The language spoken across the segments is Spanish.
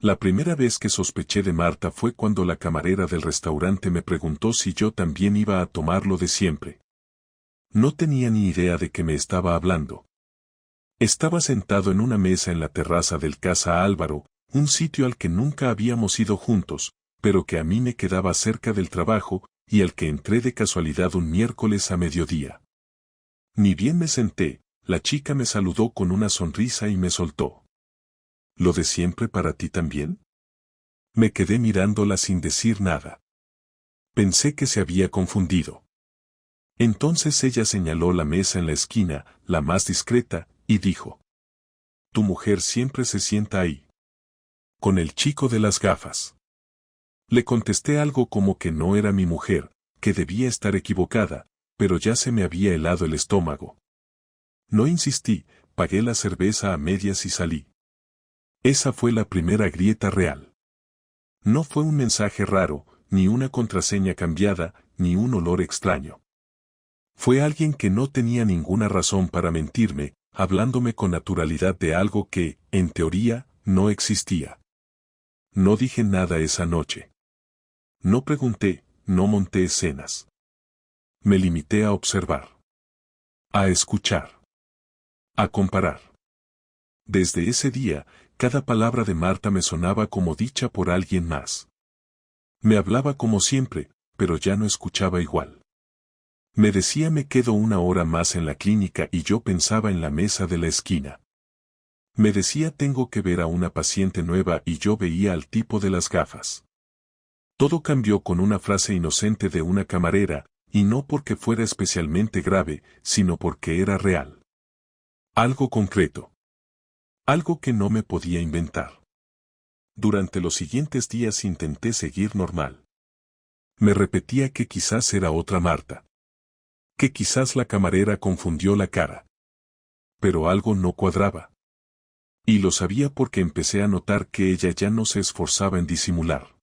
La primera vez que sospeché de Marta fue cuando la camarera del restaurante me preguntó si yo también iba a tomar lo de siempre. No tenía ni idea de qué me estaba hablando. Estaba sentado en una mesa en la terraza del Casa Álvaro, un sitio al que nunca habíamos ido juntos, pero que a mí me quedaba cerca del trabajo y al que entré de casualidad un miércoles a mediodía. Ni bien me senté, la chica me saludó con una sonrisa y me soltó. ¿Lo de siempre para ti también? Me quedé mirándola sin decir nada. Pensé que se había confundido. Entonces ella señaló la mesa en la esquina, la más discreta, y dijo: «Tu mujer siempre se sienta ahí. Con el chico de las gafas». Le contesté algo como que no era mi mujer, que debía estar equivocada, pero ya se me había helado el estómago. No insistí, pagué la cerveza a medias y salí. Esa fue la primera grieta real. No fue un mensaje raro, ni una contraseña cambiada, ni un olor extraño. Fue alguien que no tenía ninguna razón para mentirme, hablándome con naturalidad de algo que, en teoría, no existía. No dije nada esa noche. No pregunté, no monté escenas. Me limité a observar. A escuchar. A comparar. Desde ese día, cada palabra de Marta me sonaba como dicha por alguien más. Me hablaba como siempre, pero ya no escuchaba igual. Me decía me quedo una hora más en la clínica y yo pensaba en la mesa de la esquina. Me decía tengo que ver a una paciente nueva y yo veía al tipo de las gafas. Todo cambió con una frase inocente de una camarera, y no porque fuera especialmente grave, sino porque era real. Algo concreto. Algo que no me podía inventar. Durante los siguientes días intenté seguir normal. Me repetía que quizás era otra Marta. Que quizás la camarera confundió la cara. Pero algo no cuadraba. Y lo sabía porque empecé a notar que ella ya no se esforzaba en disimular.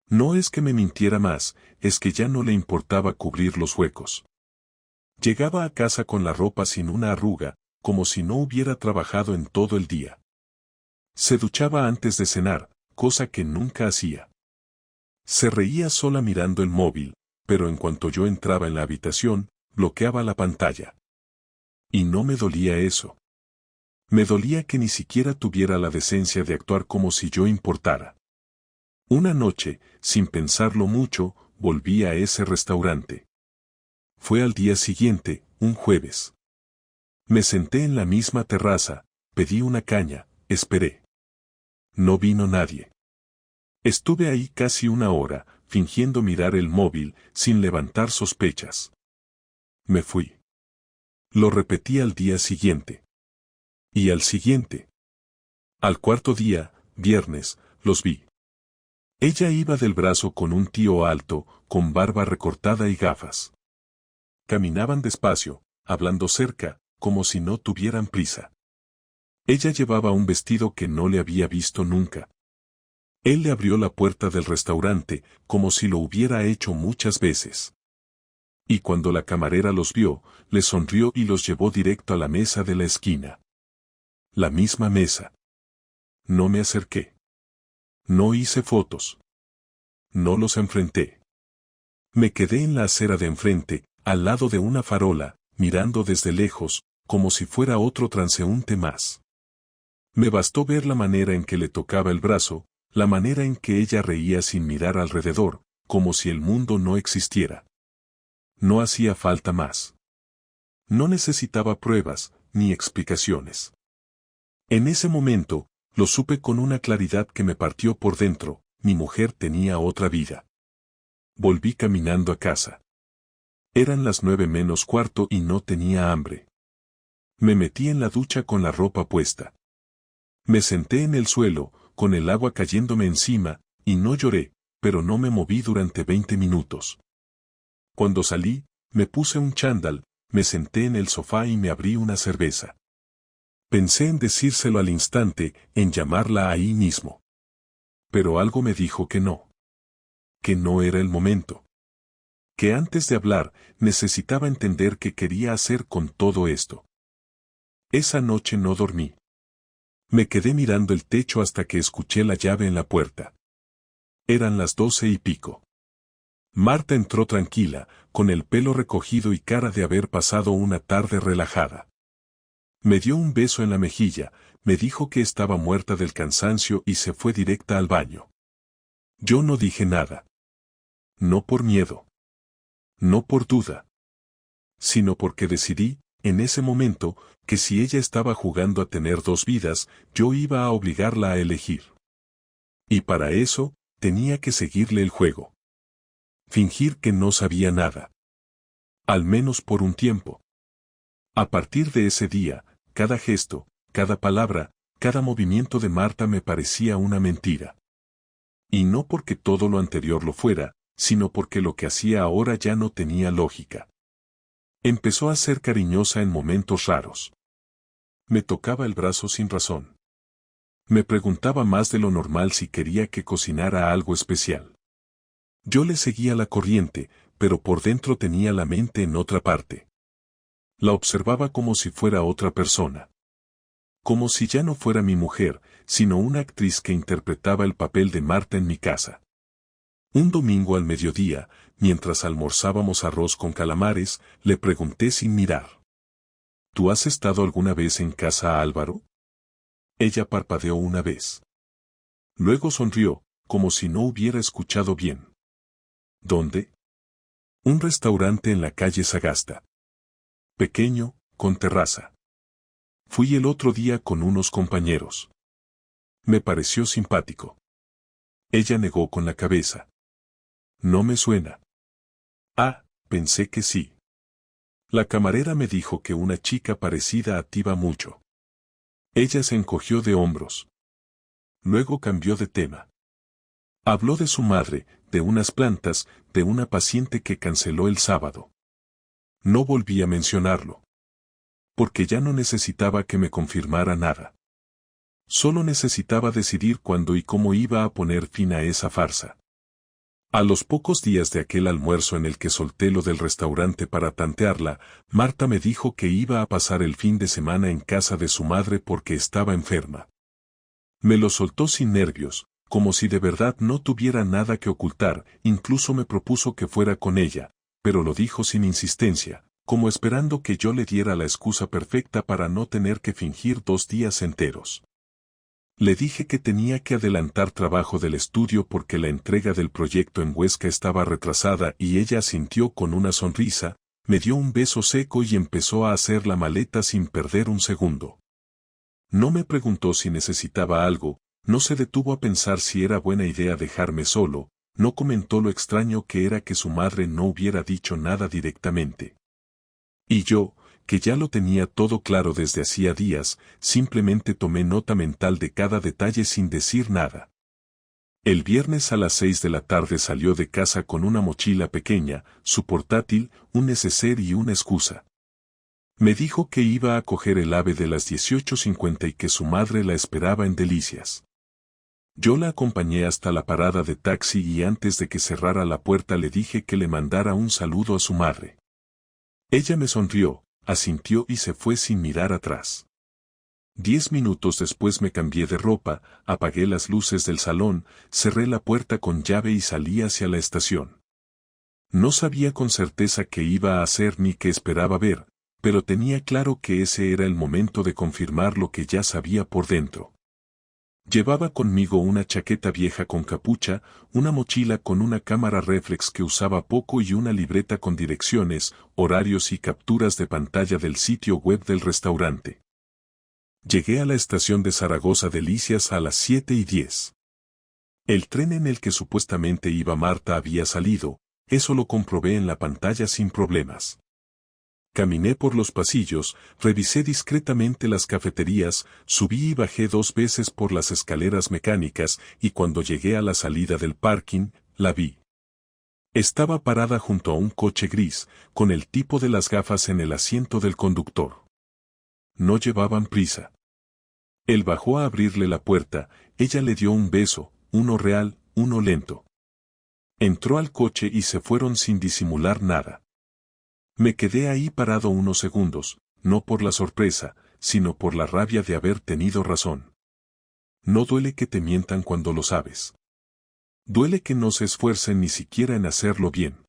No es que me mintiera más, es que ya no le importaba cubrir los huecos. Llegaba a casa con la ropa sin una arruga, como si no hubiera trabajado en todo el día. Se duchaba antes de cenar, cosa que nunca hacía. Se reía sola mirando el móvil, pero en cuanto yo entraba en la habitación, bloqueaba la pantalla. Y no me dolía eso. Me dolía que ni siquiera tuviera la decencia de actuar como si yo importara. Una noche, sin pensarlo mucho, volví a ese restaurante. Fue al día siguiente, un jueves. Me senté en la misma terraza, pedí una caña, esperé. No vino nadie. Estuve ahí casi una hora, fingiendo mirar el móvil, sin levantar sospechas. Me fui. Lo repetí al día siguiente. Y al siguiente. Al cuarto día, viernes, los vi. Ella iba del brazo con un tío alto, con barba recortada y gafas. Caminaban despacio, hablando cerca, como si no tuvieran prisa. Ella llevaba un vestido que no le había visto nunca. Él le abrió la puerta del restaurante, como si lo hubiera hecho muchas veces. Y cuando la camarera los vio, le sonrió y los llevó directo a la mesa de la esquina. La misma mesa. No me acerqué. No hice fotos. No los enfrenté. Me quedé en la acera de enfrente, al lado de una farola, mirando desde lejos, como si fuera otro transeúnte más. Me bastó ver la manera en que le tocaba el brazo, la manera en que ella reía sin mirar alrededor, como si el mundo no existiera. No hacía falta más. No necesitaba pruebas, ni explicaciones. En ese momento, lo supe con una claridad que me partió por dentro, mi mujer tenía otra vida. Volví caminando a casa. Eran las 9 menos cuarto y no tenía hambre. Me metí en la ducha con la ropa puesta. Me senté en el suelo, con el agua cayéndome encima, y no lloré, pero no me moví durante 20 minutos. Cuando salí, me puse un chándal, me senté en el sofá y me abrí una cerveza. Pensé en decírselo al instante, en llamarla ahí mismo. Pero algo me dijo que no. Que no era el momento. Que antes de hablar, necesitaba entender qué quería hacer con todo esto. Esa noche no dormí. Me quedé mirando el techo hasta que escuché la llave en la puerta. Eran las 12:15. Marta entró tranquila, con el pelo recogido y cara de haber pasado una tarde relajada. Me dio un beso en la mejilla, me dijo que estaba muerta del cansancio y se fue directa al baño. Yo no dije nada. No por miedo. No por duda. Sino porque decidí, en ese momento, que si ella estaba jugando a tener dos vidas, yo iba a obligarla a elegir. Y para eso, tenía que seguirle el juego. Fingir que no sabía nada. Al menos por un tiempo. A partir de ese día, cada gesto, cada palabra, cada movimiento de Marta me parecía una mentira. Y no porque todo lo anterior lo fuera, sino porque lo que hacía ahora ya no tenía lógica. Empezó a ser cariñosa en momentos raros. Me tocaba el brazo sin razón. Me preguntaba más de lo normal si quería que cocinara algo especial. Yo le seguía la corriente, pero por dentro tenía la mente en otra parte. La observaba como si fuera otra persona. Como si ya no fuera mi mujer, sino una actriz que interpretaba el papel de Marta en mi casa. Un domingo al mediodía, mientras almorzábamos arroz con calamares, le pregunté sin mirar. ¿Tú has estado alguna vez en casa, Álvaro? Ella parpadeó una vez. Luego sonrió, como si no hubiera escuchado bien. ¿Dónde? Un restaurante en la calle Sagasta. Pequeño, con terraza. Fui el otro día con unos compañeros. Me pareció simpático. Ella negó con la cabeza. No me suena. Ah, pensé que sí. La camarera me dijo que una chica parecida a ti va mucho. Ella se encogió de hombros. Luego cambió de tema. Habló de su madre, de unas plantas, de una paciente que canceló el sábado. No volví a mencionarlo. Porque ya no necesitaba que me confirmara nada. Solo necesitaba decidir cuándo y cómo iba a poner fin a esa farsa. A los pocos días de aquel almuerzo en el que solté lo del restaurante para tantearla, Marta me dijo que iba a pasar el fin de semana en casa de su madre porque estaba enferma. Me lo soltó sin nervios, como si de verdad no tuviera nada que ocultar, incluso me propuso que fuera con ella, pero lo dijo sin insistencia, como esperando que yo le diera la excusa perfecta para no tener que fingir 2 días enteros. Le dije que tenía que adelantar trabajo del estudio porque la entrega del proyecto en Huesca estaba retrasada y ella asintió con una sonrisa, me dio un beso seco y empezó a hacer la maleta sin perder un segundo. No me preguntó si necesitaba algo, no se detuvo a pensar si era buena idea dejarme solo, no comentó lo extraño que era que su madre no hubiera dicho nada directamente. Y yo, que ya lo tenía todo claro desde hacía días, simplemente tomé nota mental de cada detalle sin decir nada. El viernes a las 6 de la tarde salió de casa con una mochila pequeña, su portátil, un neceser y una excusa. Me dijo que iba a coger el AVE de las 18:50 y que su madre la esperaba en Delicias. Yo la acompañé hasta la parada de taxi y antes de que cerrara la puerta le dije que le mandara un saludo a su madre. Ella me sonrió, asintió y se fue sin mirar atrás. 10 minutos después me cambié de ropa, apagué las luces del salón, cerré la puerta con llave y salí hacia la estación. No sabía con certeza qué iba a hacer ni qué esperaba ver, pero tenía claro que ese era el momento de confirmar lo que ya sabía por dentro. Llevaba conmigo una chaqueta vieja con capucha, una mochila con una cámara réflex que usaba poco y una libreta con direcciones, horarios y capturas de pantalla del sitio web del restaurante. Llegué a la estación de Zaragoza Delicias a las 7:10. El tren en el que supuestamente iba Marta había salido, eso lo comprobé en la pantalla sin problemas. Caminé por los pasillos, revisé discretamente las cafeterías, subí y bajé 2 veces por las escaleras mecánicas y cuando llegué a la salida del parking, la vi. Estaba parada junto a un coche gris, con el tipo de las gafas en el asiento del conductor. No llevaban prisa. Él bajó a abrirle la puerta, ella le dio un beso, uno real, uno lento. Entró al coche y se fueron sin disimular nada. Me quedé ahí parado unos segundos, no por la sorpresa, sino por la rabia de haber tenido razón. No duele que te mientan cuando lo sabes. Duele que no se esfuercen ni siquiera en hacerlo bien.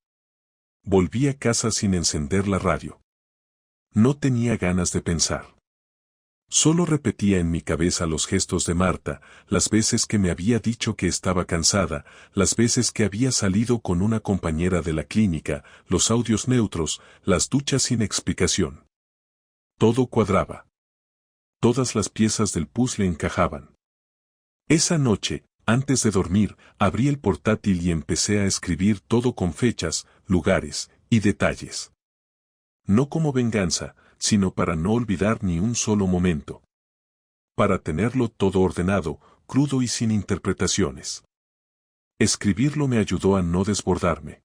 Volví a casa sin encender la radio. No tenía ganas de pensar. Solo repetía en mi cabeza los gestos de Marta, las veces que me había dicho que estaba cansada, las veces que había salido con una compañera de la clínica, los audios neutros, las duchas sin explicación. Todo cuadraba. Todas las piezas del puzzle encajaban. Esa noche, antes de dormir, abrí el portátil y empecé a escribir todo con fechas, lugares y detalles. No como venganza, sino para no olvidar ni un solo momento. Para tenerlo todo ordenado, crudo y sin interpretaciones. Escribirlo me ayudó a no desbordarme.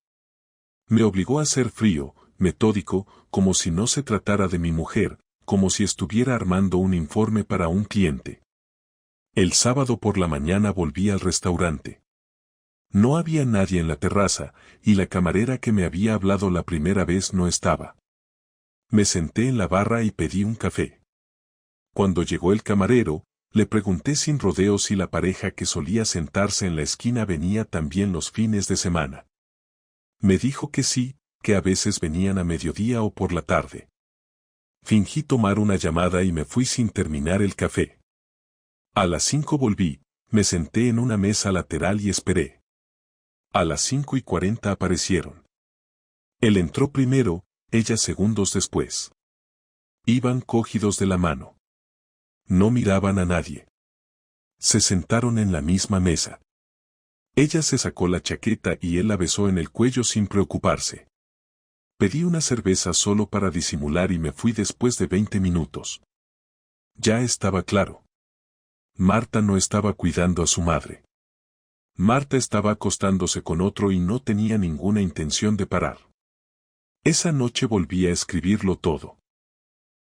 Me obligó a ser frío, metódico, como si no se tratara de mi mujer, como si estuviera armando un informe para un cliente. El sábado por la mañana volví al restaurante. No había nadie en la terraza, y la camarera que me había hablado la primera vez no estaba. Me senté en la barra y pedí un café. Cuando llegó el camarero, le pregunté sin rodeos si la pareja que solía sentarse en la esquina venía también los fines de semana. Me dijo que sí, que a veces venían a mediodía o por la tarde. Fingí tomar una llamada y me fui sin terminar el café. A las 5 volví, me senté en una mesa lateral y esperé. A las 5:40 aparecieron. Él entró primero, ella segundos después. Iban cogidos de la mano. No miraban a nadie. Se sentaron en la misma mesa. Ella se sacó la chaqueta y él la besó en el cuello sin preocuparse. Pedí una cerveza solo para disimular y me fui después de 20 minutos. Ya estaba claro. Marta no estaba cuidando a su madre. Marta estaba acostándose con otro y no tenía ninguna intención de parar. Esa noche volví a escribirlo todo.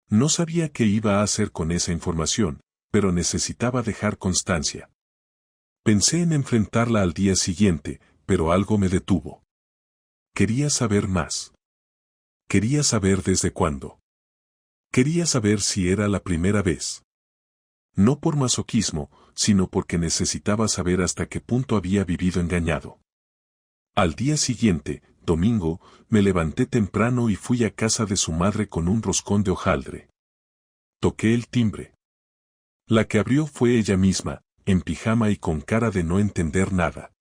No sabía qué iba a hacer con esa información, pero necesitaba dejar constancia. Pensé en enfrentarla al día siguiente, pero algo me detuvo. Quería saber más. Quería saber desde cuándo. Quería saber si era la primera vez. No por masoquismo, sino porque necesitaba saber hasta qué punto había vivido engañado. Al día siguiente, domingo, me levanté temprano y fui a casa de su madre con un roscón de hojaldre. Toqué el timbre. La que abrió fue ella misma, en pijama y con cara de no entender nada.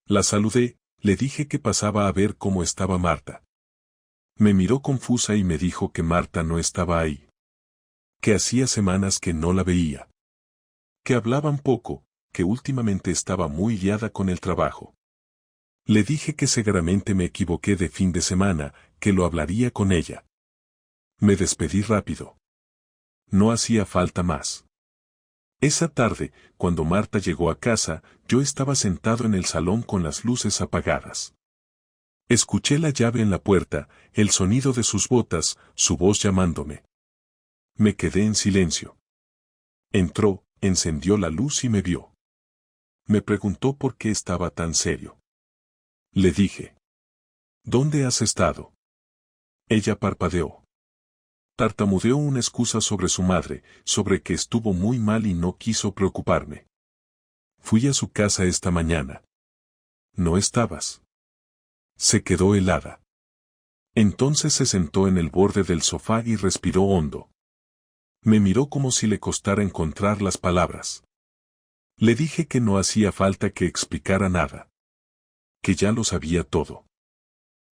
La saludé, le dije que pasaba a ver cómo estaba Marta. Me miró confusa y me dijo que Marta no estaba ahí. Que hacía semanas que no la veía. Que hablaban poco, que últimamente estaba muy liada con el trabajo. Le dije que seguramente me equivoqué de fin de semana, que lo hablaría con ella. Me despedí rápido. No hacía falta más. Esa tarde, cuando Marta llegó a casa, yo estaba sentado en el salón con las luces apagadas. Escuché la llave en la puerta, el sonido de sus botas, su voz llamándome. Me quedé en silencio. Entró, encendió la luz y me vio. Me preguntó por qué estaba tan serio. Le dije. ¿Dónde has estado? Ella parpadeó. Tartamudeó una excusa sobre su madre, sobre que estuvo muy mal y no quiso preocuparme. Fui a su casa esta mañana. No estabas. Se quedó helada. Entonces se sentó en el borde del sofá y respiró hondo. Me miró como si le costara encontrar las palabras. Le dije que no hacía falta que explicara nada. Que ya lo sabía todo.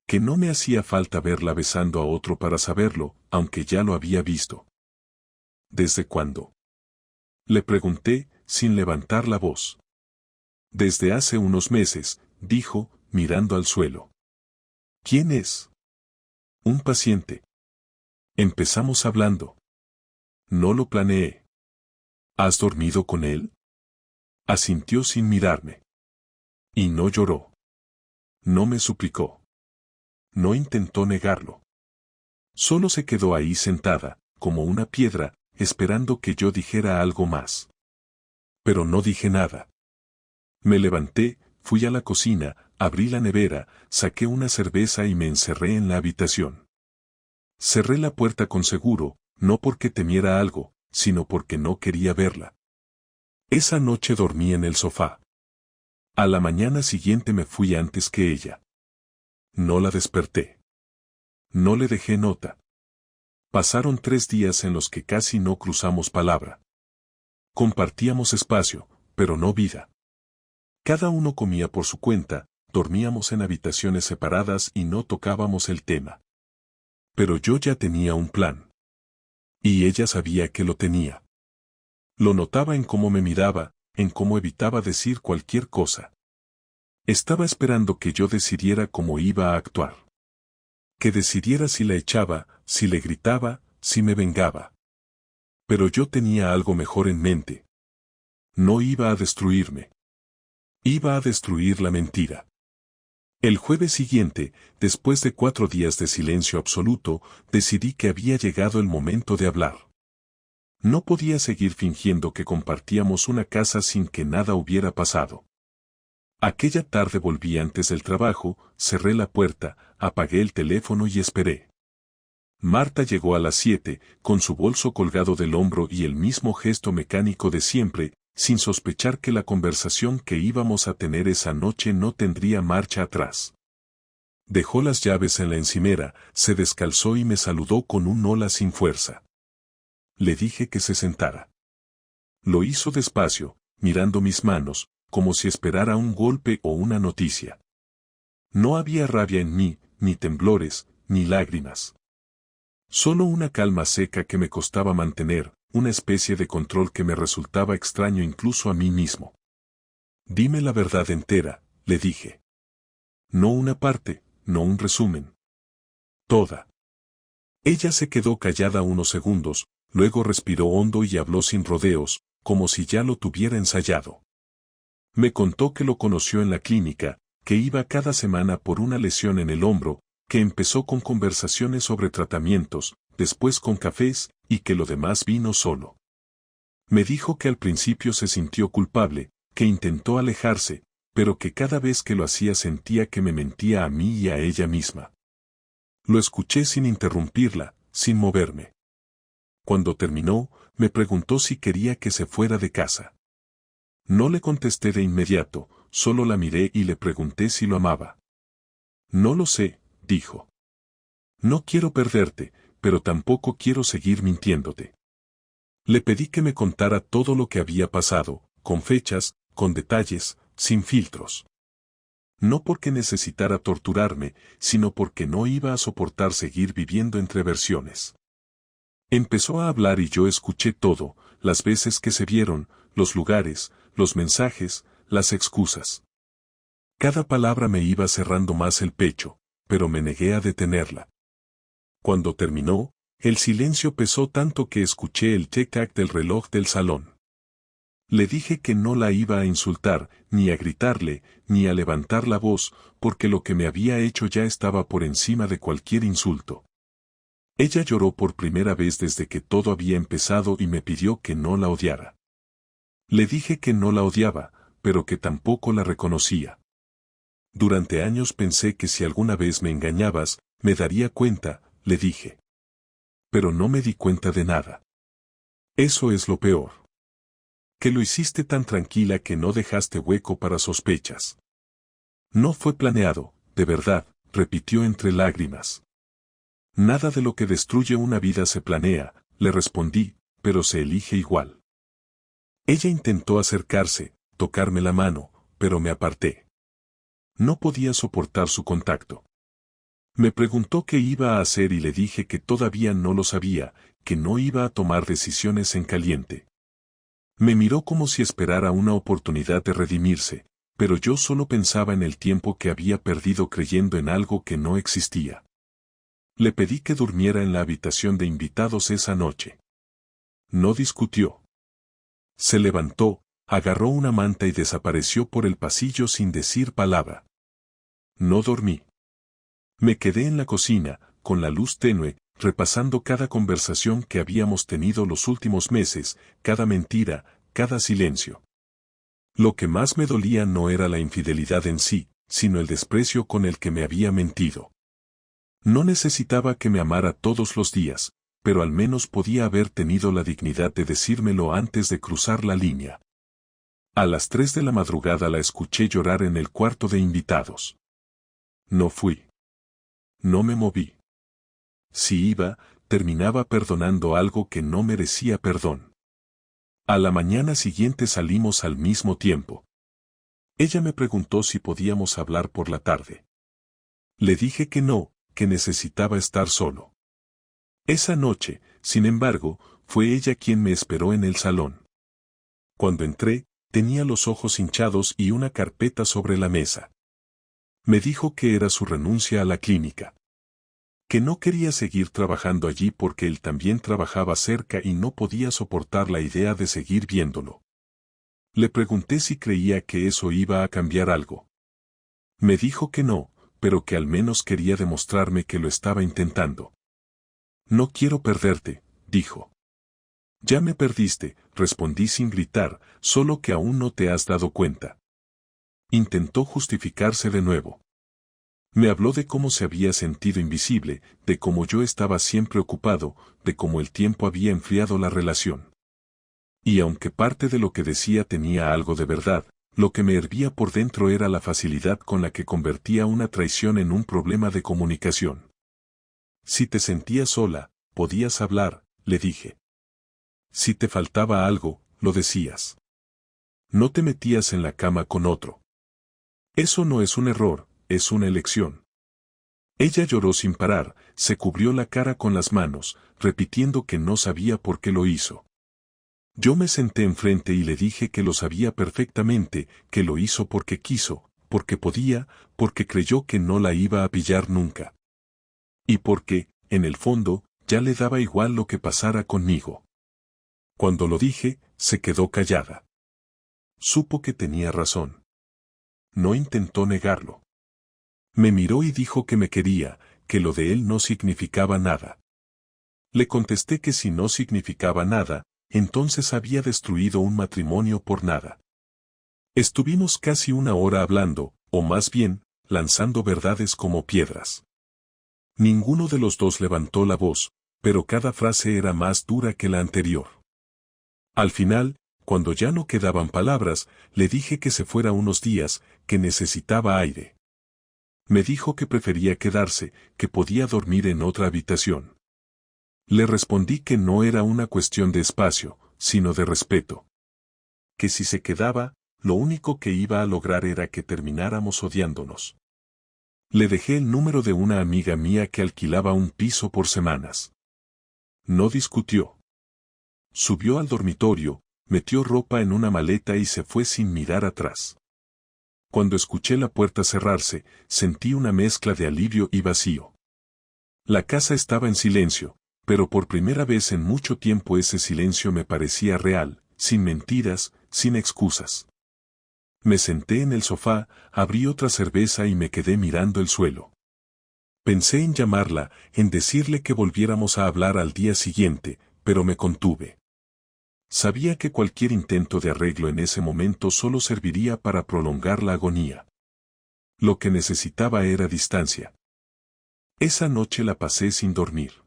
Que no me hacía falta verla besando a otro para saberlo, aunque ya lo había visto. ¿Desde cuándo? Le pregunté, sin levantar la voz. Desde hace unos meses, dijo, mirando al suelo. ¿Quién es? Un paciente. Empezamos hablando. No lo planeé. ¿Has dormido con él? Asintió sin mirarme. Y no lloró. No me suplicó. No intentó negarlo. Solo se quedó ahí sentada, como una piedra, esperando que yo dijera algo más. Pero no dije nada. Me levanté, fui a la cocina, abrí la nevera, saqué una cerveza y me encerré en la habitación. Cerré la puerta con seguro, no porque temiera algo, sino porque no quería verla. Esa noche dormí en el sofá. A la mañana siguiente me fui antes que ella. No la desperté. No le dejé nota. Pasaron 3 días en los que casi no cruzamos palabra. Compartíamos espacio, pero no vida. Cada uno comía por su cuenta, dormíamos en habitaciones separadas y no tocábamos el tema. Pero yo ya tenía un plan. Y ella sabía que lo tenía. Lo notaba en cómo me miraba, en cómo evitaba decir cualquier cosa. Estaba esperando que yo decidiera cómo iba a actuar. Que decidiera si la echaba, si le gritaba, si me vengaba. Pero yo tenía algo mejor en mente. No iba a destruirme. Iba a destruir la mentira. El jueves siguiente, después de 4 días de silencio absoluto, decidí que había llegado el momento de hablar. No podía seguir fingiendo que compartíamos una casa sin que nada hubiera pasado. Aquella tarde volví antes del trabajo, cerré la puerta, apagué el teléfono y esperé. Marta llegó a las 7, con su bolso colgado del hombro y el mismo gesto mecánico de siempre, sin sospechar que la conversación que íbamos a tener esa noche no tendría marcha atrás. Dejó las llaves en la encimera, se descalzó y me saludó con un hola sin fuerza. Le dije que se sentara. Lo hizo despacio, mirando mis manos, como si esperara un golpe o una noticia. No había rabia en mí, ni temblores, ni lágrimas. Solo una calma seca que me costaba mantener, una especie de control que me resultaba extraño incluso a mí mismo. Dime la verdad entera, le dije. No una parte, no un resumen. Toda. Ella se quedó callada unos segundos, luego respiró hondo y habló sin rodeos, como si ya lo tuviera ensayado. Me contó que lo conoció en la clínica, que iba cada semana por una lesión en el hombro, que empezó con conversaciones sobre tratamientos, después con cafés, y que lo demás vino solo. Me dijo que al principio se sintió culpable, que intentó alejarse, pero que cada vez que lo hacía sentía que me mentía a mí y a ella misma. Lo escuché sin interrumpirla, sin moverme. Cuando terminó, me preguntó si quería que se fuera de casa. No le contesté de inmediato, solo la miré y le pregunté si lo amaba. No lo sé, dijo. No quiero perderte, pero tampoco quiero seguir mintiéndote. Le pedí que me contara todo lo que había pasado, con fechas, con detalles, sin filtros. No porque necesitara torturarme, sino porque no iba a soportar seguir viviendo entre versiones. Empezó a hablar y yo escuché todo, las veces que se vieron, los lugares, los mensajes, las excusas. Cada palabra me iba cerrando más el pecho, pero me negué a detenerla. Cuando terminó, el silencio pesó tanto que escuché el tic-tac del reloj del salón. Le dije que no la iba a insultar, ni a gritarle, ni a levantar la voz, porque lo que me había hecho ya estaba por encima de cualquier insulto. Ella lloró por primera vez desde que todo había empezado y me pidió que no la odiara. Le dije que no la odiaba, pero que tampoco la reconocía. Durante años pensé que si alguna vez me engañabas, me daría cuenta, le dije. Pero no me di cuenta de nada. Eso es lo peor. Que lo hiciste tan tranquila que no dejaste hueco para sospechas. No fue planeado, de verdad, repitió entre lágrimas. Nada de lo que destruye una vida se planea, le respondí, pero se elige igual. Ella intentó acercarse, tocarme la mano, pero me aparté. No podía soportar su contacto. Me preguntó qué iba a hacer y le dije que todavía no lo sabía, que no iba a tomar decisiones en caliente. Me miró como si esperara una oportunidad de redimirse, pero yo solo pensaba en el tiempo que había perdido creyendo en algo que no existía. Le pedí que durmiera en la habitación de invitados esa noche. No discutió. Se levantó, agarró una manta y desapareció por el pasillo sin decir palabra. No dormí. Me quedé en la cocina, con la luz tenue, repasando cada conversación que habíamos tenido los últimos meses, cada mentira, cada silencio. Lo que más me dolía no era la infidelidad en sí, sino el desprecio con el que me había mentido. No necesitaba que me amara todos los días, pero al menos podía haber tenido la dignidad de decírmelo antes de cruzar la línea. A las 3 de la madrugada la escuché llorar en el cuarto de invitados. No fui. No me moví. Si iba, terminaba perdonando algo que no merecía perdón. A la mañana siguiente salimos al mismo tiempo. Ella me preguntó si podíamos hablar por la tarde. Le dije que no, que necesitaba estar solo. Esa noche, sin embargo, fue ella quien me esperó en el salón. Cuando entré, tenía los ojos hinchados y una carpeta sobre la mesa. Me dijo que era su renuncia a la clínica. Que no quería seguir trabajando allí porque él también trabajaba cerca y no podía soportar la idea de seguir viéndolo. Le pregunté si creía que eso iba a cambiar algo. Me dijo que no, pero que al menos quería demostrarme que lo estaba intentando. No quiero perderte, dijo. Ya me perdiste, respondí sin gritar, solo que aún no te has dado cuenta. Intentó justificarse de nuevo. Me habló de cómo se había sentido invisible, de cómo yo estaba siempre ocupado, de cómo el tiempo había enfriado la relación. Y aunque parte de lo que decía tenía algo de verdad, lo que me hervía por dentro era la facilidad con la que convertía una traición en un problema de comunicación. Si te sentías sola, podías hablar, le dije. Si te faltaba algo, lo decías. No te metías en la cama con otro. Eso no es un error, es una elección. Ella lloró sin parar, se cubrió la cara con las manos, repitiendo que no sabía por qué lo hizo. Yo me senté enfrente y le dije que lo sabía perfectamente, que lo hizo porque quiso, porque podía, porque creyó que no la iba a pillar nunca. Y porque, en el fondo, ya le daba igual lo que pasara conmigo. Cuando lo dije, se quedó callada. Supo que tenía razón. No intentó negarlo. Me miró y dijo que me quería, que lo de él no significaba nada. Le contesté que si no significaba nada, entonces había destruido un matrimonio por nada. Estuvimos casi una hora hablando, o más bien, lanzando verdades como piedras. Ninguno de los dos levantó la voz, pero cada frase era más dura que la anterior. Al final, cuando ya no quedaban palabras, le dije que se fuera unos días, que necesitaba aire. Me dijo que prefería quedarse, que podía dormir en otra habitación. Le respondí que no era una cuestión de espacio, sino de respeto. Que si se quedaba, lo único que iba a lograr era que termináramos odiándonos. Le dejé el número de una amiga mía que alquilaba un piso por semanas. No discutió. Subió al dormitorio, metió ropa en una maleta y se fue sin mirar atrás. Cuando escuché la puerta cerrarse, sentí una mezcla de alivio y vacío. La casa estaba en silencio, pero por primera vez en mucho tiempo ese silencio me parecía real, sin mentiras, sin excusas. Me senté en el sofá, abrí otra cerveza y me quedé mirando el suelo. Pensé en llamarla, en decirle que volviéramos a hablar al día siguiente, pero me contuve. Sabía que cualquier intento de arreglo en ese momento solo serviría para prolongar la agonía. Lo que necesitaba era distancia. Esa noche la pasé sin dormir.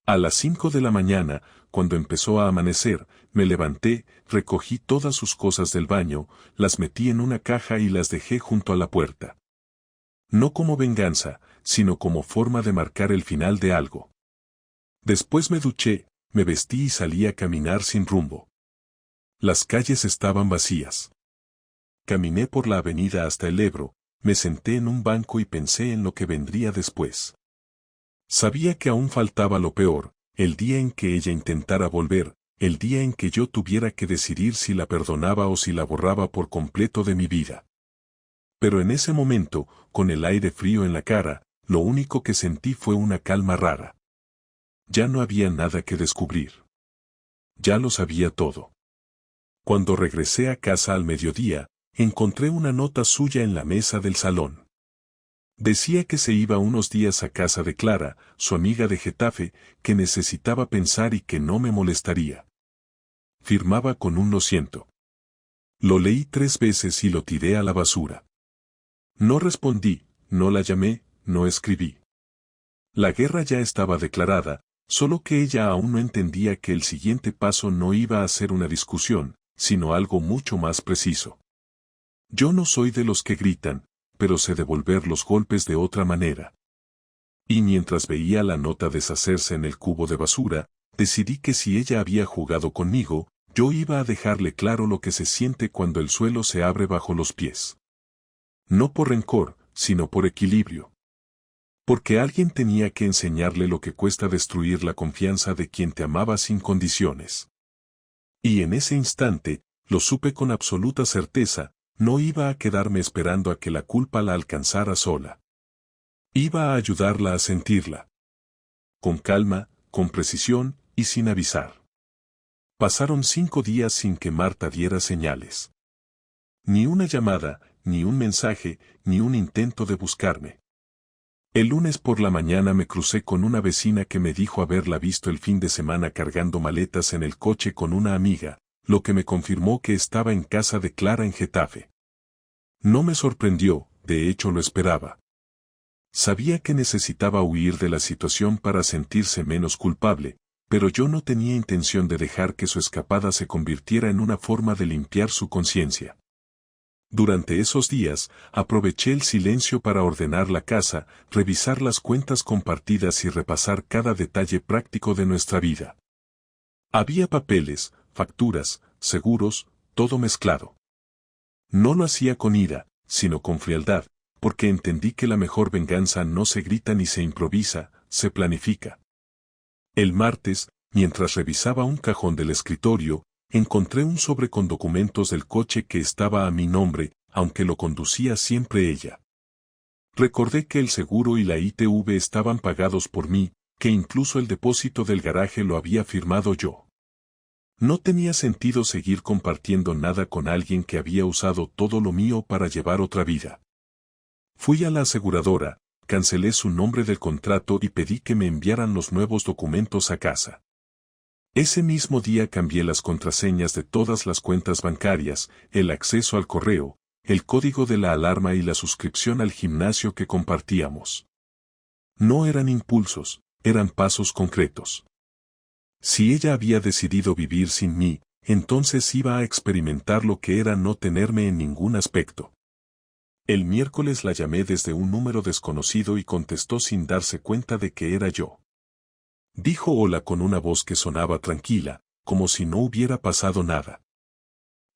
A las 5 de la mañana, cuando empezó a amanecer, me levanté, recogí todas sus cosas del baño, las metí en una caja y las dejé junto a la puerta. No como venganza, sino como forma de marcar el final de algo. Después me duché, me vestí y salí a caminar sin rumbo. Las calles estaban vacías. Caminé por la avenida hasta el Ebro, me senté en un banco y pensé en lo que vendría después. Sabía que aún faltaba lo peor, el día en que ella intentara volver, el día en que yo tuviera que decidir si la perdonaba o si la borraba por completo de mi vida. Pero en ese momento, con el aire frío en la cara, lo único que sentí fue una calma rara. Ya no había nada que descubrir. Ya lo sabía todo. Cuando regresé a casa al mediodía, encontré una nota suya en la mesa del salón. Decía que se iba unos días a casa de Clara, su amiga de Getafe, que necesitaba pensar y que no me molestaría. Firmaba con un lo siento. Lo leí 3 veces y lo tiré a la basura. No respondí, no la llamé, no escribí. La guerra ya estaba declarada, solo que ella aún no entendía que el siguiente paso no iba a ser una discusión, sino algo mucho más preciso. Yo no soy de los que gritan, pero sé devolver los golpes de otra manera. Y mientras veía la nota deshacerse en el cubo de basura, decidí que si ella había jugado conmigo, yo iba a dejarle claro lo que se siente cuando el suelo se abre bajo los pies. No por rencor, sino por equilibrio. Porque alguien tenía que enseñarle lo que cuesta destruir la confianza de quien te amaba sin condiciones. Y en ese instante, lo supe con absoluta certeza, no iba a quedarme esperando a que la culpa la alcanzara sola. Iba a ayudarla a sentirla. Con calma, con precisión y sin avisar. Pasaron 5 días sin que Marta diera señales. Ni una llamada, ni un mensaje, ni un intento de buscarme. El lunes por la mañana me crucé con una vecina que me dijo haberla visto el fin de semana cargando maletas en el coche con una amiga, lo que me confirmó que estaba en casa de Clara en Getafe. No me sorprendió, de hecho lo esperaba. Sabía que necesitaba huir de la situación para sentirse menos culpable, pero yo no tenía intención de dejar que su escapada se convirtiera en una forma de limpiar su conciencia. Durante esos días, aproveché el silencio para ordenar la casa, revisar las cuentas compartidas y repasar cada detalle práctico de nuestra vida. Había papeles, facturas, seguros, todo mezclado. No lo hacía con ira, sino con frialdad, porque entendí que la mejor venganza no se grita ni se improvisa, se planifica. El martes, mientras revisaba un cajón del escritorio, encontré un sobre con documentos del coche que estaba a mi nombre, aunque lo conducía siempre ella. Recordé que el seguro y la ITV estaban pagados por mí, que incluso el depósito del garaje lo había firmado yo. No tenía sentido seguir compartiendo nada con alguien que había usado todo lo mío para llevar otra vida. Fui a la aseguradora, cancelé su nombre del contrato y pedí que me enviaran los nuevos documentos a casa. Ese mismo día cambié las contraseñas de todas las cuentas bancarias, el acceso al correo, el código de la alarma y la suscripción al gimnasio que compartíamos. No eran impulsos, eran pasos concretos. Si ella había decidido vivir sin mí, entonces iba a experimentar lo que era no tenerme en ningún aspecto. El miércoles la llamé desde un número desconocido y contestó sin darse cuenta de que era yo. Dijo hola con una voz que sonaba tranquila, como si no hubiera pasado nada.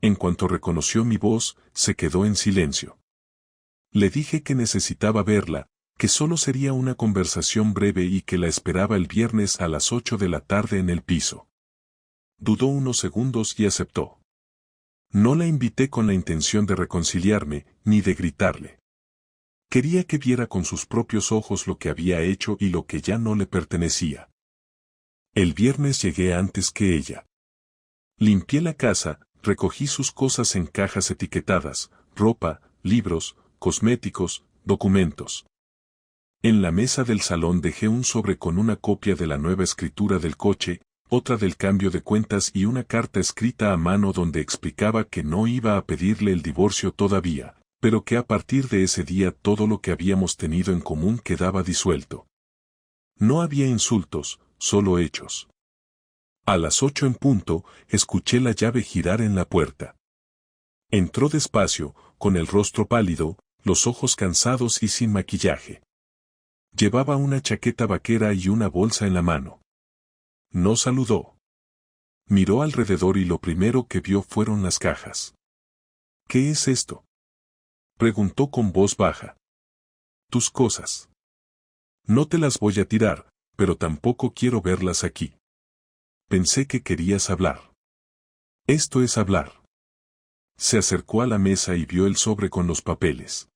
En cuanto reconoció mi voz, se quedó en silencio. Le dije que necesitaba verla, que solo sería una conversación breve y que la esperaba el viernes a las 8 de la tarde en el piso. Dudó unos segundos y aceptó. No la invité con la intención de reconciliarme, ni de gritarle. Quería que viera con sus propios ojos lo que había hecho y lo que ya no le pertenecía. El viernes llegué antes que ella. Limpié la casa, recogí sus cosas en cajas etiquetadas, ropa, libros, cosméticos, documentos. En la mesa del salón dejé un sobre con una copia de la nueva escritura del coche, otra del cambio de cuentas y una carta escrita a mano donde explicaba que no iba a pedirle el divorcio todavía, pero que a partir de ese día todo lo que habíamos tenido en común quedaba disuelto. No había insultos, solo hechos. A las 8 en punto, escuché la llave girar en la puerta. Entró despacio, con el rostro pálido, los ojos cansados y sin maquillaje. Llevaba una chaqueta vaquera y una bolsa en la mano. No saludó. Miró alrededor y lo primero que vio fueron las cajas. ¿Qué es esto?, preguntó con voz baja. Tus cosas. No te las voy a tirar, pero tampoco quiero verlas aquí. Pensé que querías hablar. Esto es hablar. Se acercó a la mesa y vio el sobre con los papeles.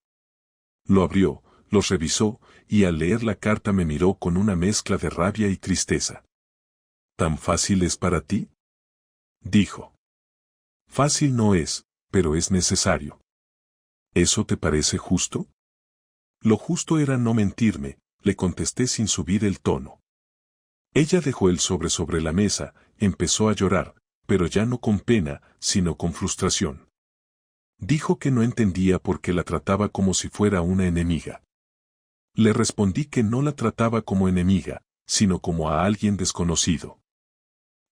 Lo abrió, los revisó, y al leer la carta me miró con una mezcla de rabia y tristeza. ¿Tan fácil es para ti?, dijo. Fácil no es, pero es necesario. ¿Eso te parece justo? Lo justo era no mentirme, le contesté sin subir el tono. Ella dejó el sobre la mesa, empezó a llorar, pero ya no con pena, sino con frustración. Dijo que no entendía por qué la trataba como si fuera una enemiga. Le respondí que no la trataba como enemiga, sino como a alguien desconocido.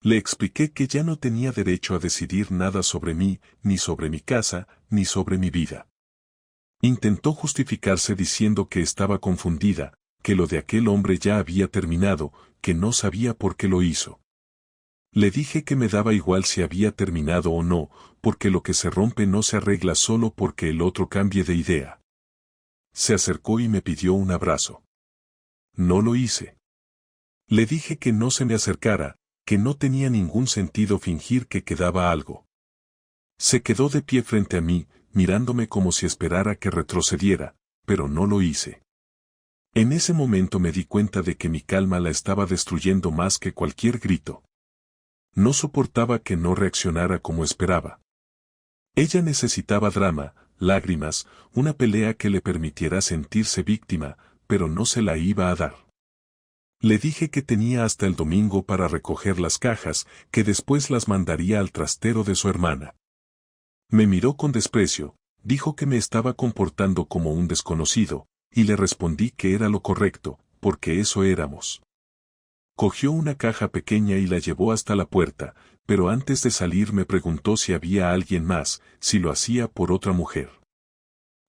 Le expliqué que ya no tenía derecho a decidir nada sobre mí, ni sobre mi casa, ni sobre mi vida. Intentó justificarse diciendo que estaba confundida, que lo de aquel hombre ya había terminado, que no sabía por qué lo hizo. Le dije que me daba igual si había terminado o no, porque lo que se rompe no se arregla solo porque el otro cambie de idea. Se acercó y me pidió un abrazo. No lo hice. Le dije que no se me acercara, que no tenía ningún sentido fingir que quedaba algo. Se quedó de pie frente a mí, mirándome como si esperara que retrocediera, pero no lo hice. En ese momento me di cuenta de que mi calma la estaba destruyendo más que cualquier grito. No soportaba que no reaccionara como esperaba. Ella necesitaba drama, lágrimas, una pelea que le permitiera sentirse víctima, pero no se la iba a dar. Le dije que tenía hasta el domingo para recoger las cajas, que después las mandaría al trastero de su hermana. Me miró con desprecio, dijo que me estaba comportando como un desconocido, y le respondí que era lo correcto, porque eso éramos. Cogió una caja pequeña y la llevó hasta la puerta, pero antes de salir me preguntó si había alguien más, si lo hacía por otra mujer.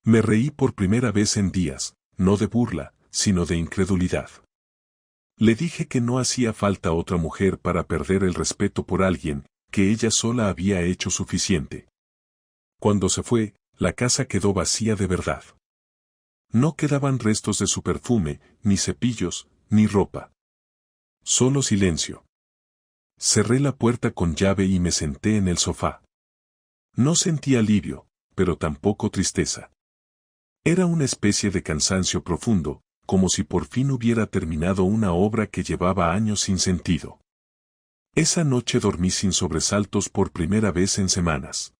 Me reí por primera vez en días, no de burla, sino de incredulidad. Le dije que no hacía falta otra mujer para perder el respeto por alguien, que ella sola había hecho suficiente. Cuando se fue, la casa quedó vacía de verdad. No quedaban restos de su perfume, ni cepillos, ni ropa. Solo silencio. Cerré la puerta con llave y me senté en el sofá. No sentí alivio, pero tampoco tristeza. Era una especie de cansancio profundo, como si por fin hubiera terminado una obra que llevaba años sin sentido. Esa noche dormí sin sobresaltos por primera vez en semanas.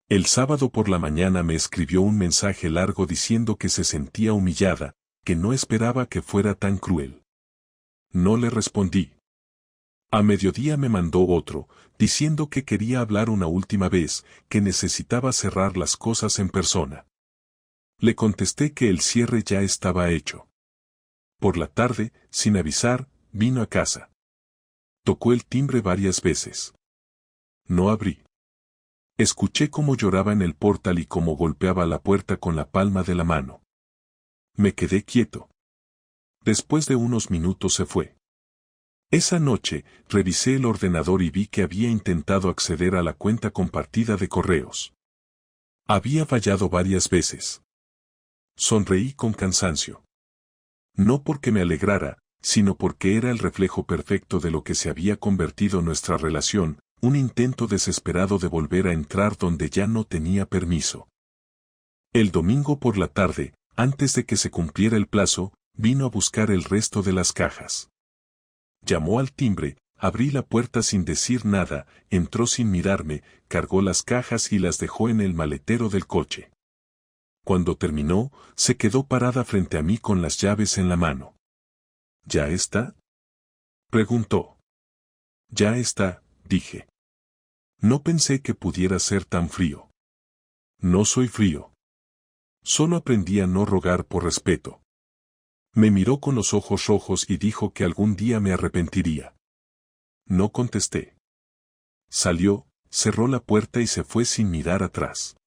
El sábado por la mañana me escribió un mensaje largo diciendo que se sentía humillada, que no esperaba que fuera tan cruel. No le respondí. A mediodía me mandó otro, diciendo que quería hablar una última vez, que necesitaba cerrar las cosas en persona. Le contesté que el cierre ya estaba hecho. Por la tarde, sin avisar, vino a casa. Tocó el timbre varias veces. No abrí. Escuché cómo lloraba en el portal y cómo golpeaba la puerta con la palma de la mano. Me quedé quieto. Después de unos minutos se fue. Esa noche, revisé el ordenador y vi que había intentado acceder a la cuenta compartida de correos. Había fallado varias veces. Sonreí con cansancio. No porque me alegrara, sino porque era el reflejo perfecto de lo que se había convertido nuestra relación, un intento desesperado de volver a entrar donde ya no tenía permiso. El domingo por la tarde, antes de que se cumpliera el plazo, vino a buscar el resto de las cajas. Llamó al timbre, abrí la puerta sin decir nada, entró sin mirarme, cargó las cajas y las dejó en el maletero del coche. Cuando terminó, se quedó parada frente a mí con las llaves en la mano. ¿Ya está?, preguntó. Ya está, dije. No pensé que pudiera ser tan frío. No soy frío. Solo aprendí a no rogar por respeto. Me miró con los ojos rojos y dijo que algún día me arrepentiría. No contesté. Salió, cerró la puerta y se fue sin mirar atrás.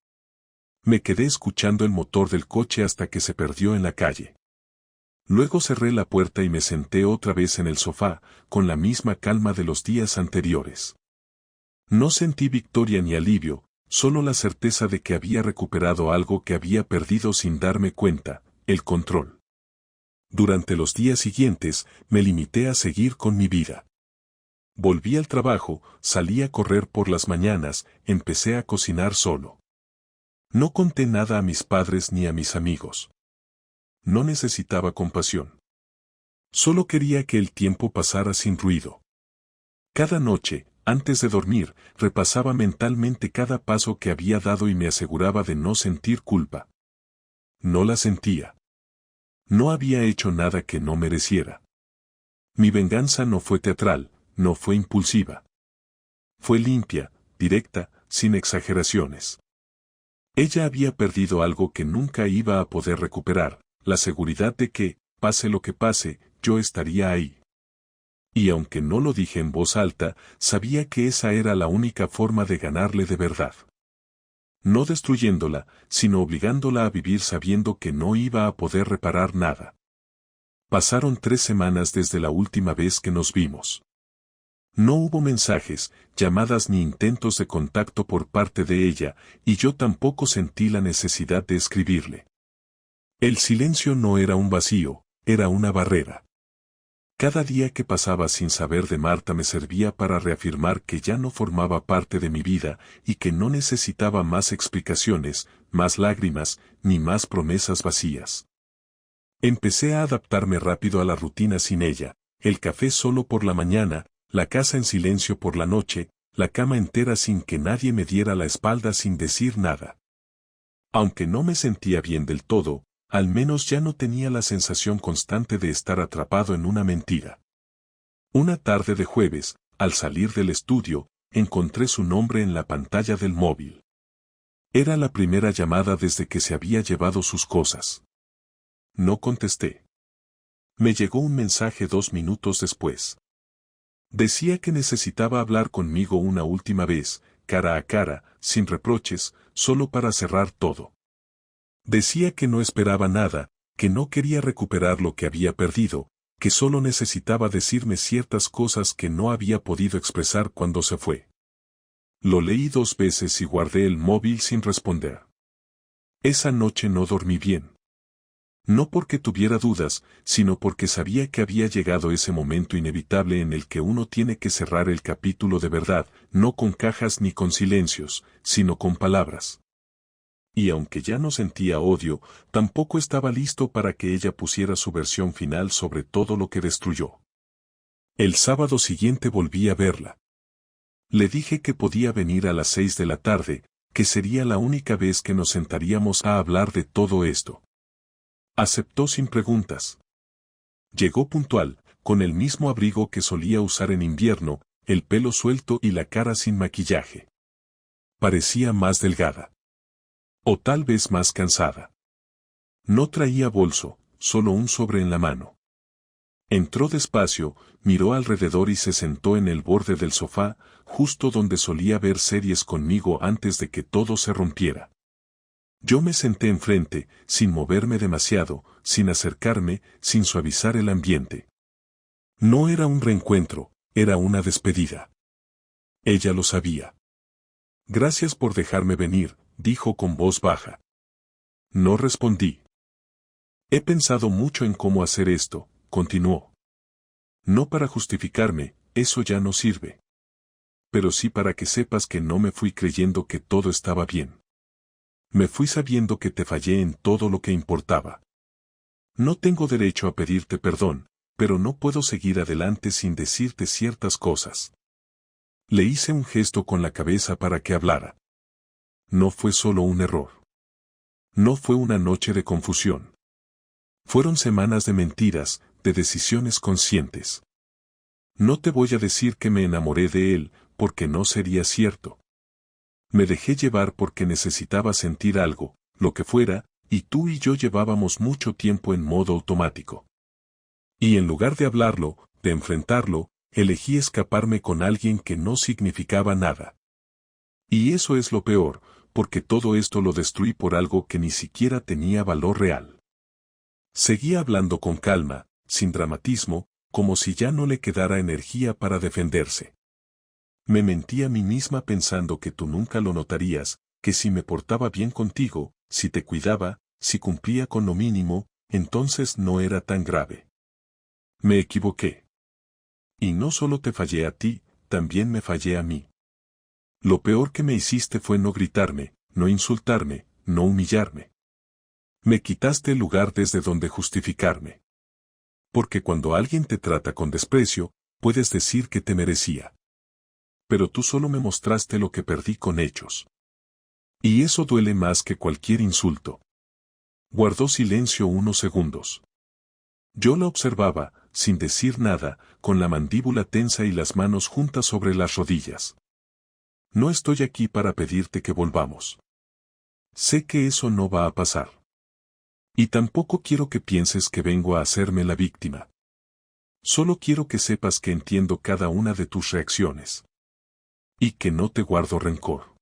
Me quedé escuchando el motor del coche hasta que se perdió en la calle. Luego cerré la puerta y me senté otra vez en el sofá, con la misma calma de los días anteriores. No sentí victoria ni alivio, solo la certeza de que había recuperado algo que había perdido sin darme cuenta, el control. Durante los días siguientes, me limité a seguir con mi vida. Volví al trabajo, salí a correr por las mañanas, empecé a cocinar solo. No conté nada a mis padres ni a mis amigos. No necesitaba compasión. Solo quería que el tiempo pasara sin ruido. Cada noche, antes de dormir, repasaba mentalmente cada paso que había dado y me aseguraba de no sentir culpa. No la sentía. No había hecho nada que no mereciera. Mi venganza no fue teatral, no fue impulsiva. Fue limpia, directa, sin exageraciones. Ella había perdido algo que nunca iba a poder recuperar, la seguridad de que, pase lo que pase, yo estaría ahí. Y aunque no lo dije en voz alta, sabía que esa era la única forma de ganarle de verdad. No destruyéndola, sino obligándola a vivir sabiendo que no iba a poder reparar nada. Pasaron 3 semanas desde la última vez que nos vimos. No hubo mensajes, llamadas ni intentos de contacto por parte de ella, y yo tampoco sentí la necesidad de escribirle. El silencio no era un vacío, era una barrera. Cada día que pasaba sin saber de Marta me servía para reafirmar que ya no formaba parte de mi vida y que no necesitaba más explicaciones, más lágrimas, ni más promesas vacías. Empecé a adaptarme rápido a la rutina sin ella, el café solo por la mañana, la casa en silencio por la noche, la cama entera sin que nadie me diera la espalda sin decir nada. Aunque no me sentía bien del todo, al menos ya no tenía la sensación constante de estar atrapado en una mentira. Una tarde de jueves, al salir del estudio, encontré su nombre en la pantalla del móvil. Era la primera llamada desde que se había llevado sus cosas. No contesté. Me llegó un mensaje 2 minutos después. Decía que necesitaba hablar conmigo una última vez, cara a cara, sin reproches, solo para cerrar todo. Decía que no esperaba nada, que no quería recuperar lo que había perdido, que solo necesitaba decirme ciertas cosas que no había podido expresar cuando se fue. Lo leí 2 veces y guardé el móvil sin responder. Esa noche no dormí bien. No porque tuviera dudas, sino porque sabía que había llegado ese momento inevitable en el que uno tiene que cerrar el capítulo de verdad, no con cajas ni con silencios, sino con palabras. Y aunque ya no sentía odio, tampoco estaba listo para que ella pusiera su versión final sobre todo lo que destruyó. El sábado siguiente volví a verla. Le dije que podía venir a las 6 de la tarde, que sería la única vez que nos sentaríamos a hablar de todo esto. Aceptó sin preguntas. Llegó puntual, con el mismo abrigo que solía usar en invierno, el pelo suelto y la cara sin maquillaje. Parecía más delgada. O tal vez más cansada. No traía bolso, solo un sobre en la mano. Entró despacio, miró alrededor y se sentó en el borde del sofá, justo donde solía ver series conmigo antes de que todo se rompiera. Yo me senté enfrente, sin moverme demasiado, sin acercarme, sin suavizar el ambiente. No era un reencuentro, era una despedida. Ella lo sabía. Gracias por dejarme venir, dijo con voz baja. No respondí. He pensado mucho en cómo hacer esto, continuó. No para justificarme, eso ya no sirve. Pero sí para que sepas que no me fui creyendo que todo estaba bien. Me fui sabiendo que te fallé en todo lo que importaba. No tengo derecho a pedirte perdón, pero no puedo seguir adelante sin decirte ciertas cosas. Le hice un gesto con la cabeza para que hablara. No fue solo un error. No fue una noche de confusión. Fueron semanas de mentiras, de decisiones conscientes. No te voy a decir que me enamoré de él, porque no sería cierto. Me dejé llevar porque necesitaba sentir algo, lo que fuera, y tú y yo llevábamos mucho tiempo en modo automático. Y en lugar de hablarlo, de enfrentarlo, elegí escaparme con alguien que no significaba nada. Y eso es lo peor, porque todo esto lo destruí por algo que ni siquiera tenía valor real. Seguía hablando con calma, sin dramatismo, como si ya no le quedara energía para defenderse. Me mentí a mí misma pensando que tú nunca lo notarías, que si me portaba bien contigo, si te cuidaba, si cumplía con lo mínimo, entonces no era tan grave. Me equivoqué. Y no solo te fallé a ti, también me fallé a mí. Lo peor que me hiciste fue no gritarme, no insultarme, no humillarme. Me quitaste el lugar desde donde justificarme. Porque cuando alguien te trata con desprecio, puedes decir que te merecía. Pero tú solo me mostraste lo que perdí con hechos. Y eso duele más que cualquier insulto. Guardó silencio unos segundos. Yo la observaba, sin decir nada, con la mandíbula tensa y las manos juntas sobre las rodillas. No estoy aquí para pedirte que volvamos. Sé que eso no va a pasar. Y tampoco quiero que pienses que vengo a hacerme la víctima. Solo quiero que sepas que entiendo cada una de tus reacciones. Y que no te guardo rencor.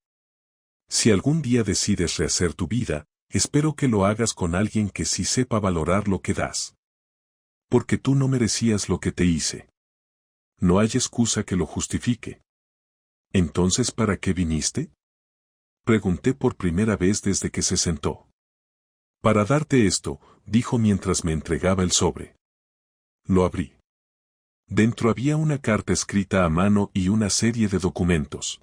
Si algún día decides rehacer tu vida, espero que lo hagas con alguien que sí sepa valorar lo que das. Porque tú no merecías lo que te hice. No hay excusa que lo justifique. ¿Entonces para qué viniste? Pregunté por primera vez desde que se sentó. Para darte esto, dijo mientras me entregaba el sobre. Lo abrí. Dentro había una carta escrita a mano y una serie de documentos.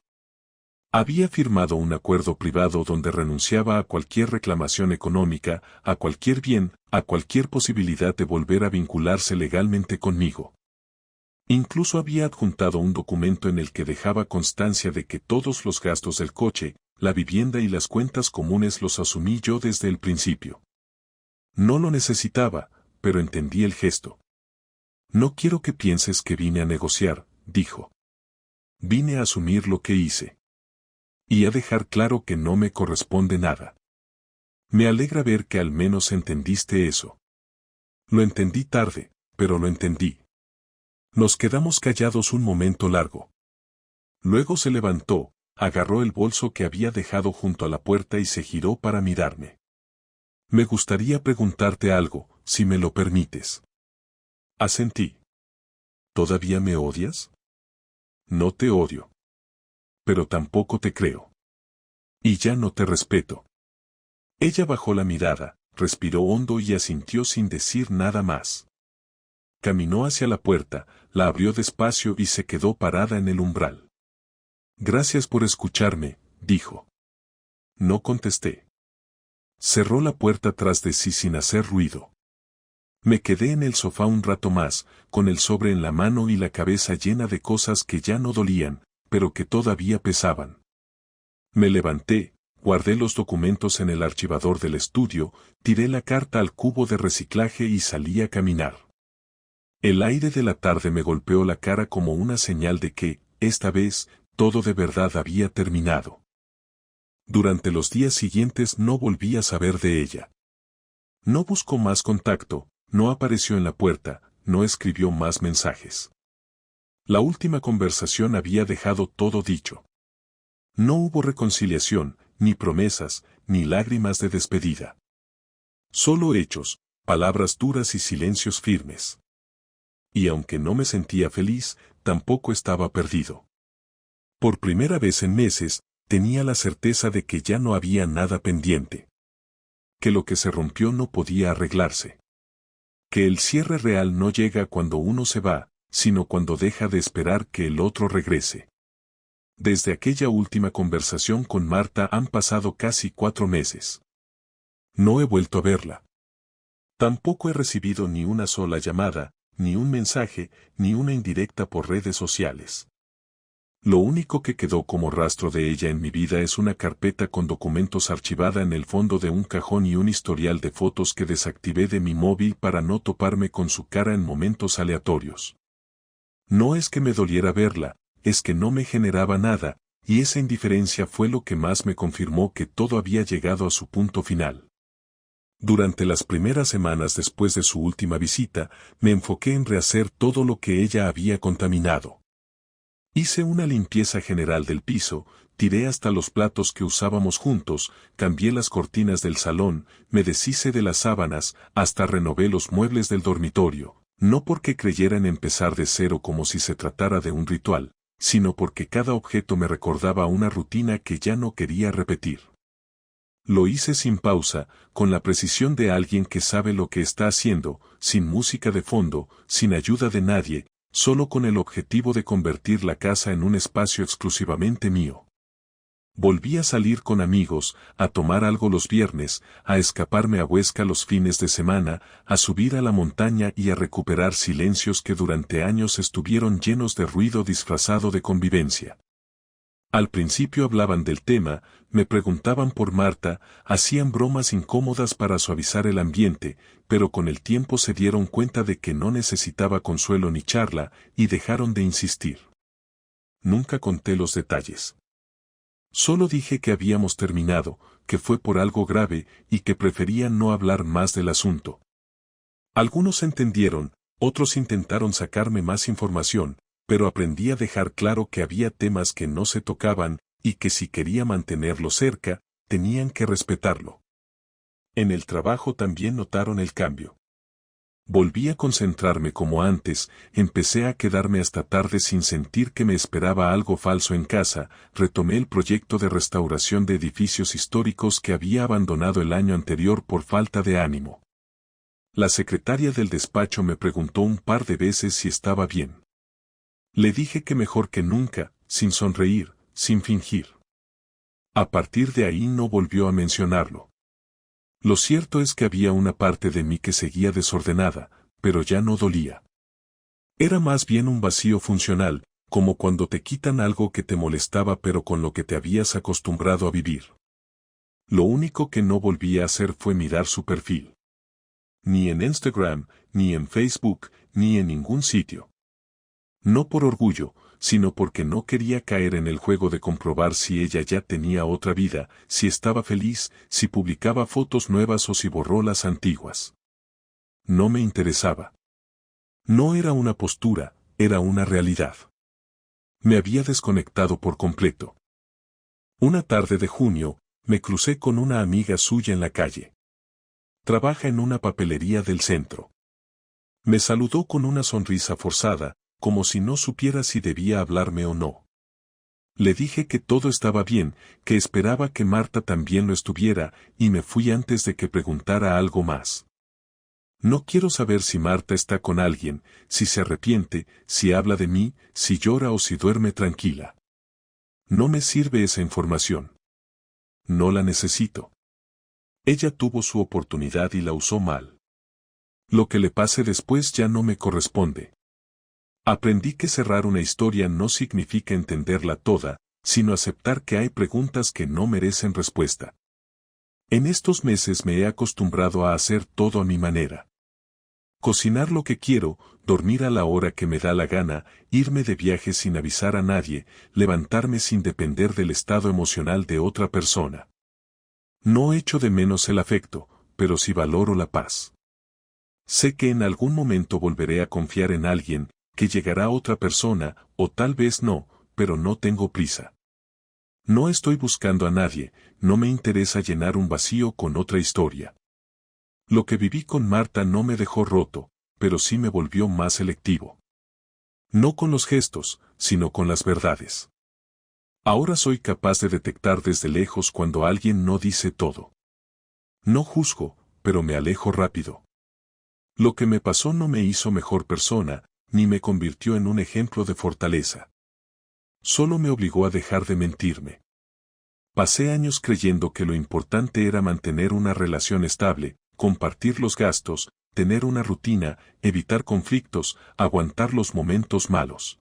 Había firmado un acuerdo privado donde renunciaba a cualquier reclamación económica, a cualquier bien, a cualquier posibilidad de volver a vincularse legalmente conmigo. Incluso había adjuntado un documento en el que dejaba constancia de que todos los gastos del coche, la vivienda y las cuentas comunes los asumí yo desde el principio. No lo necesitaba, pero entendí el gesto. No quiero que pienses que vine a negociar, dijo. Vine a asumir lo que hice. Y a dejar claro que no me corresponde nada. Me alegra ver que al menos entendiste eso. Lo entendí tarde, pero lo entendí. Nos quedamos callados un momento largo. Luego se levantó, agarró el bolso que había dejado junto a la puerta y se giró para mirarme. Me gustaría preguntarte algo, si me lo permites. Asentí. ¿Todavía me odias? No te odio. Pero tampoco te creo. Y ya no te respeto. Ella bajó la mirada, respiró hondo y asintió sin decir nada más. Caminó hacia la puerta, la abrió despacio y se quedó parada en el umbral. Gracias por escucharme, dijo. No contesté. Cerró la puerta tras de sí sin hacer ruido. Me quedé en el sofá un rato más, con el sobre en la mano y la cabeza llena de cosas que ya no dolían, pero que todavía pesaban. Me levanté, guardé los documentos en el archivador del estudio, tiré la carta al cubo de reciclaje y salí a caminar. El aire de la tarde me golpeó la cara como una señal de que, esta vez, todo de verdad había terminado. Durante los días siguientes no volví a saber de ella. No buscó más contacto, no apareció en la puerta, no escribió más mensajes. La última conversación había dejado todo dicho. No hubo reconciliación, ni promesas, ni lágrimas de despedida. Solo hechos, palabras duras y silencios firmes. Y aunque no me sentía feliz, tampoco estaba perdido. Por primera vez en meses, tenía la certeza de que ya no había nada pendiente. Que lo que se rompió no podía arreglarse. Que el cierre real no llega cuando uno se va, sino cuando deja de esperar que el otro regrese. Desde aquella última conversación con Marta han pasado casi 4 meses. No he vuelto a verla. Tampoco he recibido ni una sola llamada, ni un mensaje, ni una indirecta por redes sociales. Lo único que quedó como rastro de ella en mi vida es una carpeta con documentos archivada en el fondo de un cajón y un historial de fotos que desactivé de mi móvil para no toparme con su cara en momentos aleatorios. No es que me doliera verla, es que no me generaba nada, y esa indiferencia fue lo que más me confirmó que todo había llegado a su punto final. Durante las primeras semanas después de su última visita, me enfoqué en rehacer todo lo que ella había contaminado. Hice una limpieza general del piso, tiré hasta los platos que usábamos juntos, cambié las cortinas del salón, me deshice de las sábanas, hasta renové los muebles del dormitorio, no porque creyera en empezar de cero como si se tratara de un ritual, sino porque cada objeto me recordaba una rutina que ya no quería repetir. Lo hice sin pausa, con la precisión de alguien que sabe lo que está haciendo, sin música de fondo, sin ayuda de nadie, solo con el objetivo de convertir la casa en un espacio exclusivamente mío. Volví a salir con amigos, a tomar algo los viernes, a escaparme a Huesca los fines de semana, a subir a la montaña y a recuperar silencios que durante años estuvieron llenos de ruido disfrazado de convivencia. Al principio hablaban del tema, me preguntaban por Marta, hacían bromas incómodas para suavizar el ambiente, pero con el tiempo se dieron cuenta de que no necesitaba consuelo ni charla, y dejaron de insistir. Nunca conté los detalles. Solo dije que habíamos terminado, que fue por algo grave y que prefería no hablar más del asunto. Algunos entendieron, Otros intentaron sacarme más información, pero aprendí a dejar claro que había temas que no se tocaban y que si quería mantenerlo cerca, tenían que respetarlo. En el trabajo también notaron el cambio. Volví a concentrarme como antes, empecé a quedarme hasta tarde sin sentir que me esperaba algo falso en casa, retomé el proyecto de restauración de edificios históricos que había abandonado el año anterior por falta de ánimo. La secretaria del despacho me preguntó un par de veces si estaba bien. Le dije que mejor que nunca, sin sonreír, sin fingir. A partir de ahí no volvió a mencionarlo. Lo cierto es que había una parte de mí que seguía desordenada, pero ya no dolía. Era más bien un vacío funcional, como cuando te quitan algo que te molestaba pero con lo que te habías acostumbrado a vivir. Lo único que no volví a hacer fue mirar su perfil. Ni en Instagram, ni en Facebook, ni en ningún sitio. No por orgullo, sino porque no quería caer en el juego de comprobar si ella ya tenía otra vida, si estaba feliz, si publicaba fotos nuevas o si borró las antiguas. No me interesaba. No era una postura, era una realidad. Me había desconectado por completo. Una tarde de junio, me crucé con una amiga suya en la calle. Trabaja en una papelería del centro. Me saludó con una sonrisa forzada, como si no supiera si debía hablarme o no. Le dije que todo estaba bien, que esperaba que Marta también lo estuviera, y me fui antes de que preguntara algo más. No quiero saber si Marta está con alguien, si se arrepiente, si habla de mí, si llora o si duerme tranquila. No me sirve esa información. No la necesito. Ella tuvo su oportunidad y la usó mal. Lo que le pase después ya no me corresponde. Aprendí que cerrar una historia no significa entenderla toda, sino aceptar que hay preguntas que no merecen respuesta. En estos meses me he acostumbrado a hacer todo a mi manera. Cocinar lo que quiero, dormir a la hora que me da la gana, irme de viaje sin avisar a nadie, levantarme sin depender del estado emocional de otra persona. No echo de menos el afecto, pero sí valoro la paz. Sé que en algún momento volveré a confiar en alguien, que llegará otra persona, o tal vez no, pero no tengo prisa. No estoy buscando a nadie, no me interesa llenar un vacío con otra historia. Lo que viví con Marta no me dejó roto, pero sí me volvió más selectivo. No con los gestos, sino con las verdades. Ahora soy capaz de detectar desde lejos cuando alguien no dice todo. No juzgo, pero me alejo rápido. Lo que me pasó no me hizo mejor persona, ni me convirtió en un ejemplo de fortaleza. Solo me obligó a dejar de mentirme. Pasé años creyendo que lo importante era mantener una relación estable, compartir los gastos, tener una rutina, evitar conflictos, aguantar los momentos malos.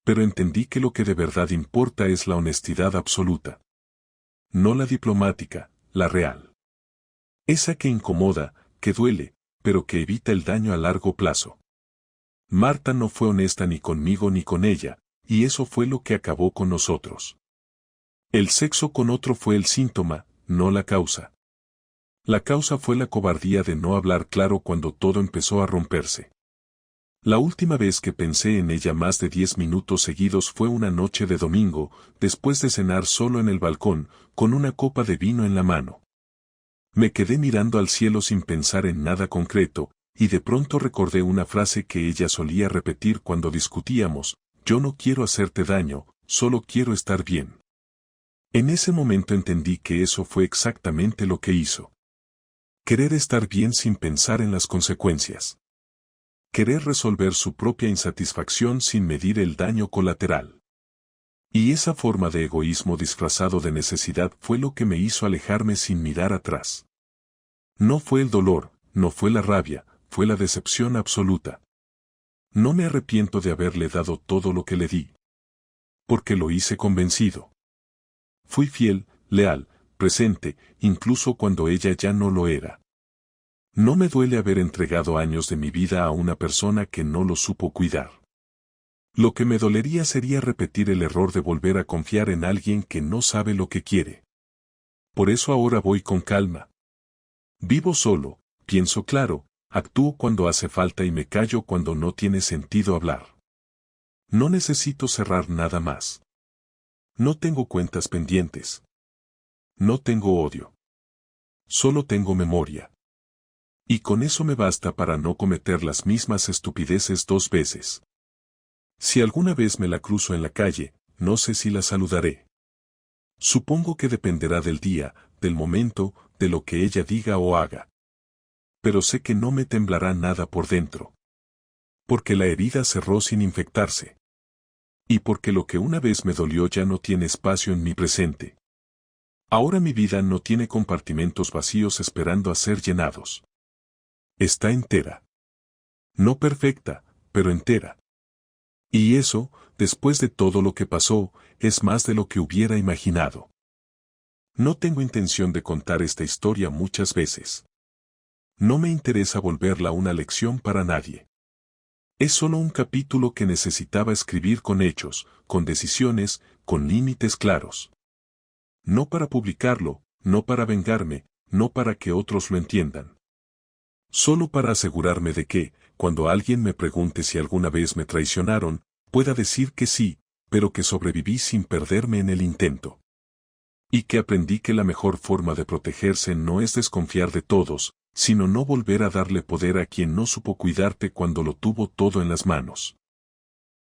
Pero entendí que lo que de verdad importa es la honestidad absoluta. No la diplomática, la real. Esa que incomoda, que duele, pero que evita el daño a largo plazo. Marta no fue honesta ni conmigo ni con ella, y eso fue lo que acabó con nosotros. El sexo con otro fue el síntoma, no la causa. La causa fue la cobardía de no hablar claro cuando todo empezó a romperse. La última vez que pensé en ella más de 10 minutos seguidos fue una noche de domingo, después de cenar solo en el balcón, con una copa de vino en la mano. Me quedé mirando al cielo sin pensar en nada concreto, y de pronto recordé una frase que ella solía repetir cuando discutíamos: yo no quiero hacerte daño, solo quiero estar bien. En ese momento entendí que eso fue exactamente lo que hizo. Querer estar bien sin pensar en las consecuencias. Querer resolver su propia insatisfacción sin medir el daño colateral. Y esa forma de egoísmo disfrazado de necesidad fue lo que me hizo alejarme sin mirar atrás. No fue el dolor, no fue la rabia, fue la decepción absoluta. No me arrepiento de haberle dado todo lo que le di. Porque lo hice convencido. Fui fiel, leal, presente, incluso cuando ella ya no lo era. No me duele haber entregado años de mi vida a una persona que no lo supo cuidar. Lo que me dolería sería repetir el error de volver a confiar en alguien que no sabe lo que quiere. Por eso ahora voy con calma. Vivo solo, pienso claro, Actúo cuando hace falta y me callo cuando no tiene sentido hablar. No necesito cerrar nada más. No tengo cuentas pendientes. No tengo odio. Solo tengo memoria. Y con eso me basta para no cometer las mismas estupideces 2 veces. Si alguna vez me la cruzo en la calle, no sé si la saludaré. Supongo que dependerá del día, del momento, de lo que ella diga o haga. Pero sé que no me temblará nada por dentro. Porque la herida cerró sin infectarse. Y porque lo que una vez me dolió ya no tiene espacio en mi presente. Ahora mi vida no tiene compartimentos vacíos esperando a ser llenados. Está entera. No perfecta, pero entera. Y eso, después de todo lo que pasó, es más de lo que hubiera imaginado. No tengo intención de contar esta historia muchas veces. No me interesa volverla una lección para nadie. Es solo un capítulo que necesitaba escribir con hechos, con decisiones, con límites claros. No para publicarlo, no para vengarme, no para que otros lo entiendan. Solo para asegurarme de que, cuando alguien me pregunte si alguna vez me traicionaron, pueda decir que sí, pero que sobreviví sin perderme en el intento. Y que aprendí que la mejor forma de protegerse no es desconfiar de todos, sino no volver a darle poder a quien no supo cuidarte cuando lo tuvo todo en las manos.